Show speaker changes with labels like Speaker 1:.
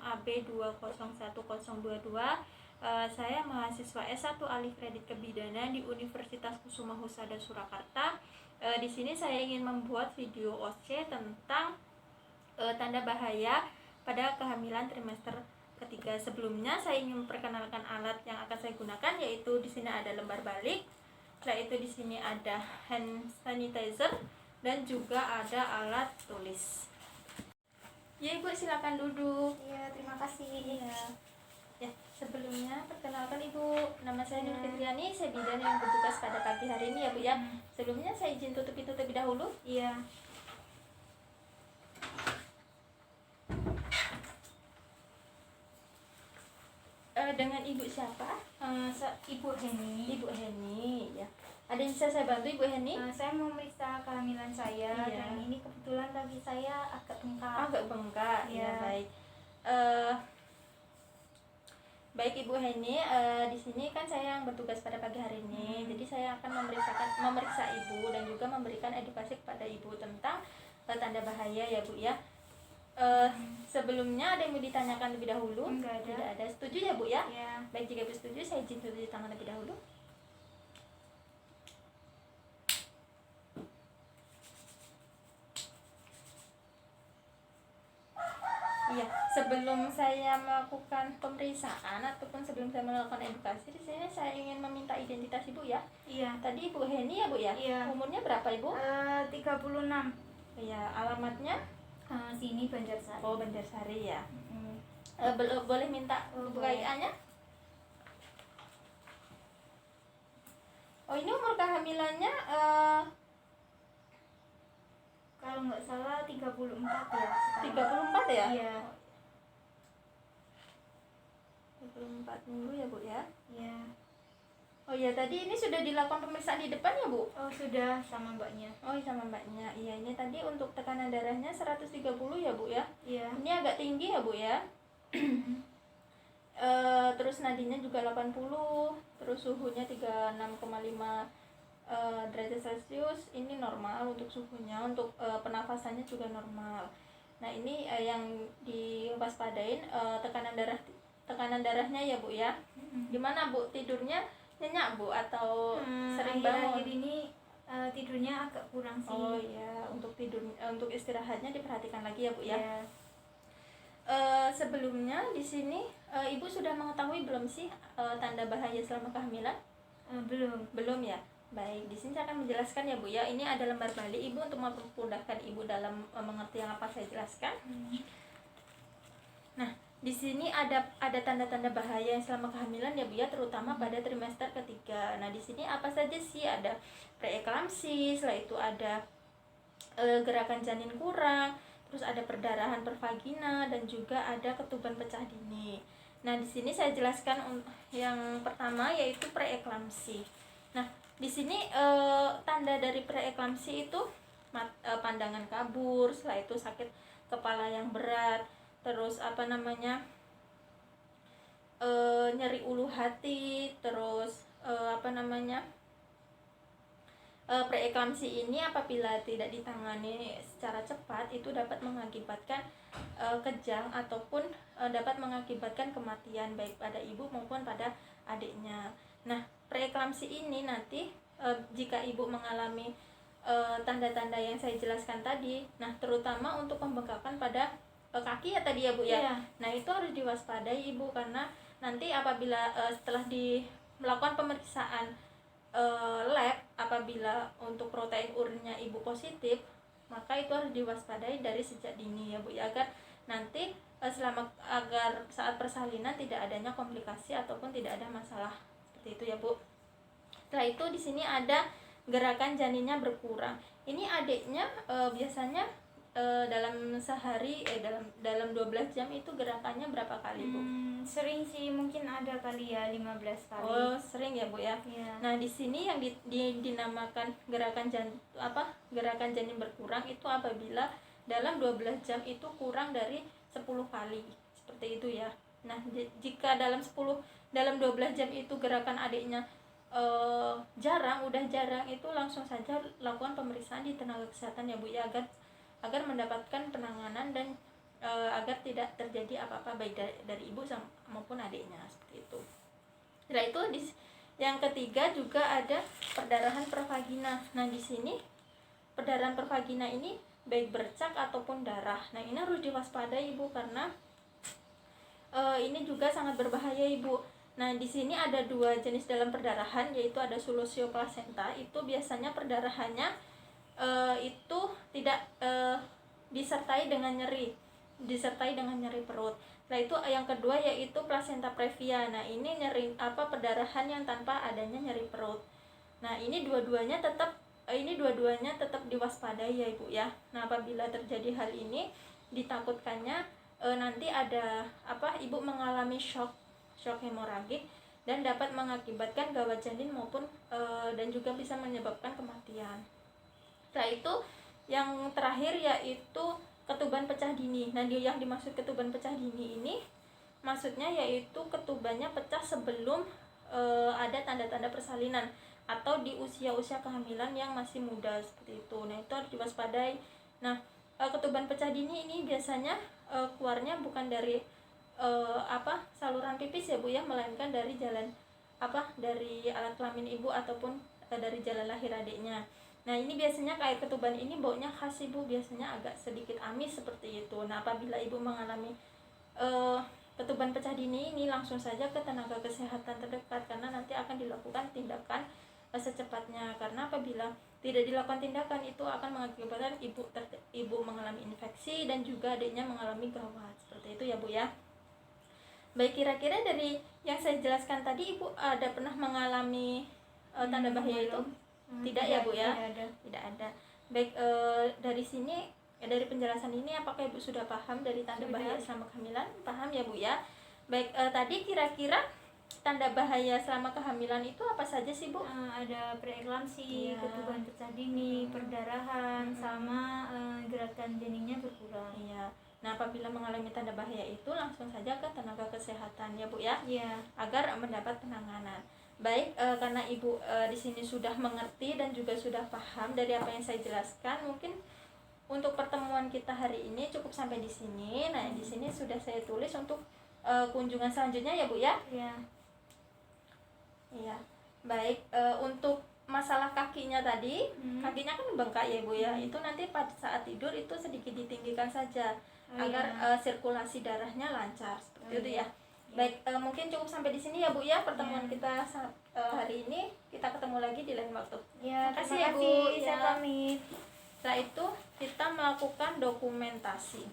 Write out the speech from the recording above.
Speaker 1: AB 201022. Saya mahasiswa S1 Alih Kredit Kebidanan di Universitas Kusuma Husada Surakarta. Di sini saya ingin membuat video OC tentang tanda bahaya pada kehamilan trimester ketiga. Sebelumnya saya ingin memperkenalkan alat yang akan saya gunakan, yaitu di sini ada lembar balik, setelah itu di sini ada hand sanitizer dan juga ada alat tulis. Ya Ibu, silakan duduk.
Speaker 2: Iya, terima kasih.
Speaker 1: Iya. Ya, sebelumnya perkenalkan Ibu, nama saya Nur Fitriani, saya bidan yang bertugas pada pagi hari ini ya Bu ya. Sebelumnya saya izin tutup itu terlebih dahulu.
Speaker 2: Iya.
Speaker 1: Dengan Ibu siapa?
Speaker 2: Ibu Heni.
Speaker 1: Ibu Heni ya. Ada yang bisa saya bantu Ibu Heni?
Speaker 2: Saya mau memeriksa kehamilan saya,
Speaker 1: Iya.
Speaker 2: dan ini kebetulan kaki saya agak bengkak.
Speaker 1: Agak bengkak.
Speaker 2: Iya.
Speaker 1: Ya, baik. Baik Ibu Heni, di sini kan saya yang bertugas pada pagi hari ini. Jadi saya akan memeriksa Ibu dan juga memberikan edukasi kepada Ibu tentang tanda bahaya ya Bu ya. Sebelumnya ada yang mau ditanyakan lebih dahulu?
Speaker 2: Enggak ada.
Speaker 1: Tidak ada. Setuju ya Bu ya?
Speaker 2: Iya.
Speaker 1: Baik, jika Ibu setuju, saya izin tutup tangan lebih dahulu. Iya, sebelum saya melakukan pemeriksaan ataupun sebelum saya melakukan edukasi, di sini saya ingin meminta identitas Ibu ya.
Speaker 2: Iya.
Speaker 1: Tadi Ibu Heni ya Bu ya?
Speaker 2: Iya.
Speaker 1: Umurnya berapa Ibu?
Speaker 2: 36.
Speaker 1: Iya, alamatnya?
Speaker 2: Sini Banjarsari.
Speaker 1: Oh, Banjarsari ya.
Speaker 2: Mm.
Speaker 1: Boleh minta
Speaker 2: Boleh.
Speaker 1: KIA-nya? Oh, ini umur kehamilannya
Speaker 2: Kalau nggak salah 34 ya.
Speaker 1: 34 ya?
Speaker 2: Iya.
Speaker 1: 34 minggu ya Bu ya.
Speaker 2: Iya.
Speaker 1: Oh iya, tadi ini sudah dilakukan pemeriksaan di depan ya Bu?
Speaker 2: Oh, sudah sama mbaknya.
Speaker 1: Oh, sama mbaknya. Iya, ini tadi untuk tekanan darahnya 130 ya Bu ya.
Speaker 2: Iya.
Speaker 1: Ini agak tinggi ya Bu ya. Terus nadinya juga 80, terus suhunya 36,5 derajat Celcius. Ini normal untuk suhunya, untuk pernafasannya juga normal. Nah, ini yang diwaspadain tekanan darahnya ya Bu ya. Gimana Bu, tidurnya nyenyak Bu atau sering bangun?
Speaker 2: Akhir-akhir ini tidurnya agak kurang sih.
Speaker 1: Oh iya, untuk untuk istirahatnya diperhatikan lagi ya Bu ya.
Speaker 2: Iya.
Speaker 1: Sebelumnya di sini Ibu sudah mengetahui belum sih tanda bahaya selama kehamilan? Belum ya. Baik, di sini saya akan menjelaskan ya Bu ya. Ini ada lembar balik Ibu untuk memudahkan Ibu dalam mengerti yang apa saya jelaskan. Nah, di sini ada tanda-tanda bahaya yang selama kehamilan ya Bu ya, terutama pada trimester ketiga. Nah, di sini apa saja sih? Ada preeklamsi, setelah itu ada gerakan janin kurang, terus ada perdarahan pervagina, dan juga ada ketuban pecah dini. Nah, di sini saya jelaskan yang pertama, yaitu preeklamsi. Nah, di sini tanda dari preeklamsi itu pandangan kabur, setelah itu sakit kepala yang berat, terus nyeri ulu hati, terus preeklamsi ini apabila tidak ditangani secara cepat itu dapat mengakibatkan kejang ataupun dapat mengakibatkan kematian baik pada ibu maupun pada adiknya. Nah, preeklamsi ini nanti jika ibu mengalami tanda-tanda yang saya jelaskan tadi, nah terutama untuk pembengkakan pada kaki ya tadi ya Bu ya.
Speaker 2: Iya.
Speaker 1: Nah, itu harus diwaspadai Ibu, karena nanti apabila setelah melakukan pemeriksaan lab, apabila untuk protein urinnya Ibu positif, maka itu harus diwaspadai dari sejak dini ya Bu ya, agar nanti agar saat persalinan tidak adanya komplikasi ataupun tidak ada masalah seperti itu ya Bu. Setelah itu di sini ada gerakan janinnya berkurang. Ini adiknya biasanya dalam sehari dalam 12 jam itu gerakannya berapa kali Bu?
Speaker 2: Sering sih, mungkin ada kali ya 15 kali.
Speaker 1: Oh, sering ya Bu ya.
Speaker 2: Iya.
Speaker 1: Nah, di sini yang dinamakan gerakan janin berkurang itu apabila dalam 12 jam itu kurang dari 10 kali. Seperti itu ya. Nah, jika dalam 12 jam itu gerakan adiknya udah jarang, itu langsung saja lakukan pemeriksaan di tenaga kesehatan ya Bu ya, agar mendapatkan penanganan dan agar tidak terjadi apa-apa baik dari ibu maupun adiknya seperti itu. Setelah itu yang ketiga juga ada perdarahan pervagina. Nah di sini perdarahan pervagina ini baik bercak ataupun darah. Nah ini harus diwaspadai ibu karena ini juga sangat berbahaya ibu. Nah di sini ada dua jenis dalam perdarahan, yaitu ada sulusio placenta. Itu biasanya perdarahannya itu tidak disertai dengan nyeri perut. Nah itu yang kedua yaitu placenta previa. Nah ini nyeri perdarahan yang tanpa adanya nyeri perut. Nah ini dua-duanya tetap diwaspadai ya ibu ya. Nah apabila terjadi hal ini ditakutkannya nanti ada ibu mengalami shock hemoragik dan dapat mengakibatkan gawat janin maupun dan juga bisa menyebabkan kematian. Setelah itu yang terakhir yaitu ketuban pecah dini. Nah yang dimaksud ketuban pecah dini ini maksudnya yaitu ketubannya pecah sebelum ada tanda-tanda persalinan atau di usia-usia kehamilan yang masih muda seperti itu. Nah itu harus diwaspadai. Nah ketuban pecah dini ini biasanya keluarnya bukan dari saluran pipis ya bu ya, melainkan dari jalan dari alat kelamin ibu ataupun dari jalan lahir adiknya. Nah ini biasanya air ketuban ini baunya khas ibu, biasanya agak sedikit amis seperti itu. Nah apabila ibu mengalami ketuban pecah dini ini langsung saja ke tenaga kesehatan terdekat karena nanti akan dilakukan tindakan secepatnya, karena apabila tidak dilakukan tindakan itu akan mengakibatkan ibu mengalami infeksi dan juga adiknya mengalami gawat seperti itu ya bu ya. Baik, kira-kira dari yang saya jelaskan tadi ibu ada pernah mengalami tanda bahaya itu? Tidak ya bu ya? Tidak ada. Baik, dari sini dari penjelasan ini apakah ibu sudah paham dari tanda bahaya selama kehamilan? Paham ya bu ya? Baik, tadi kira-kira tanda bahaya selama kehamilan itu apa saja sih bu?
Speaker 2: Ada preeklamsi, ketuban pecah dini, perdarahan, sama gerakan janinnya berkurang.
Speaker 1: Iya. Nah apabila mengalami tanda bahaya itu langsung saja ke tenaga kesehatan ya bu ya?
Speaker 2: Iya.
Speaker 1: Agar mendapat penanganan. Baik, karena ibu di sini sudah mengerti dan juga sudah paham dari apa yang saya jelaskan, mungkin untuk pertemuan kita hari ini cukup sampai di sini. Nah di sini sudah saya tulis untuk kunjungan selanjutnya ya bu ya?
Speaker 2: Iya.
Speaker 1: Iya. Baik, untuk masalah kakinya tadi, kakinya kan bengkak ya bu ya, itu nanti pada saat tidur itu sedikit ditinggikan saja agar sirkulasi darahnya lancar seperti itu ya. Baik, mungkin cukup sampai di sini ya bu ya pertemuan kita hari ini. Kita ketemu lagi di lain waktu.
Speaker 2: Ya,
Speaker 1: Terima kasih
Speaker 2: terima
Speaker 1: ya bu.
Speaker 2: kasih. Saya
Speaker 1: Ya.
Speaker 2: pamit.
Speaker 1: Setelah itu kita melakukan dokumentasi.